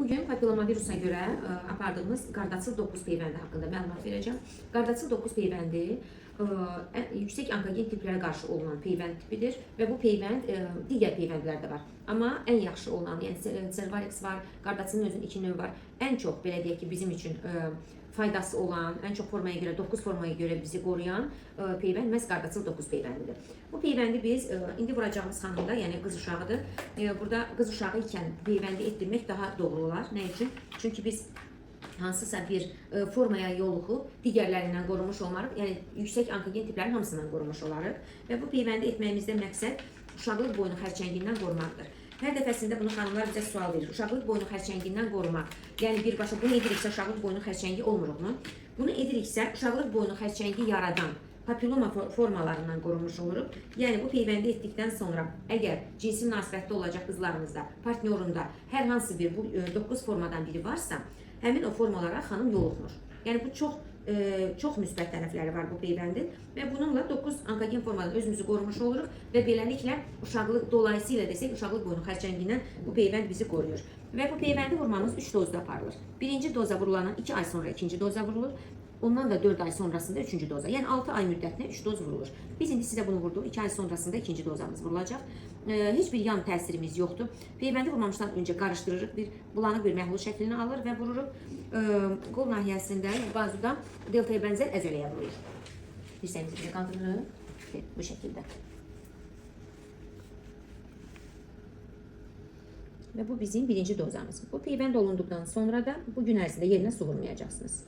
Bugün papillomavirusa görə apardığımız qardaçıl 9 peyvəndi haqqında məlumat verəcəm. Qardaçıl 9 peyvəndi yüksək onkogen tiplərə qarşı olunan peyvənd tipidir və bu peyvənd digər peyvəndlər də var. Amma ən yaxşı olan, yəni Cervarix var, qardaçılın özünün 2 növü var. Ən çox belə deyək ki, bizim üçün faydası olan, ən çox formaya görə, 9 formaya görə bizi qoruyan peyvənd məhz qardaçıl 9 peyvəndidir. Bu peyvəndi biz indi vuracağımız xanımda, yəni qız uşağıdır. Burada qız uşağı ikən peyvəndi etdirmək daha doğru olar. Nə üçün? Çünki biz hansısa bir formaya yoluxub digərlərindən qorunmuş olmarıq. Yəni yüksək onkogen tiplərin hamısından qorunmuş olarıq. Və bu peyvəndi etməyimizdə məqsəd uşaqlıq boynu xərçəngindən qorumaqdır. Hər dəfəsində bunu xanımlar bizə sual verir. Uşaqlıq boynu xərçəngindən qorumaq. Yəni birbaşa bunu ediriksə uşaqlıq boynu xərçəngi olmuruqmu? Bunu ediriksə uşaqlıq boynu xərçəngi yaradan papilloma formalarından qorunmuş oluruq. Yəni bu peyvəndi etdikdən sonra əgər cinsi münasibətdə olacaq qızlarımızda, partnyorunda hər hansı bir bu 9 formadan biri varsa, həmin o formalara xanım yoluxmur. Yəni bu çox müsbət tərəfləri var bu peyvəndin və bununla 9 onkogen formadan özümüzü qorumuş oluruq və beləliklə uşaqlıq dolayısıyla desək uşaqlıq boynu xərçəngindən bu peyvənd bizi qoruyur. Və bu peyvəndi vurmamız 3 dozda aparılır. Birinci doza vurulandan 2 ay sonra ikinci doza vurulur. Ondan da 4 ay sonrasında 3-cü doza. Yəni 6 ay müddətinə 3 doz vurulur. Biz indi sizə bunu vurduq. 2 ay sonrasında 2-ci dozamız vurulacaq. Heç bir yan təsirimiz yoxdur. Peyvəndi vurmamışdan öncə qarışdırırıq. Bir bulanıq bir məhlul şəklini alır və vururuq. Qol nahiyəsində, bazuda deltaya bənzər əzələyə vurulur. Dirsəyimizi bizə qaldırırıq. Bu şəkildə. Və bu bizim birinci dozamız. Bu peyvənd olunduqdan sonra da bu gün ərzində yerinə su vurmayacaqsınız.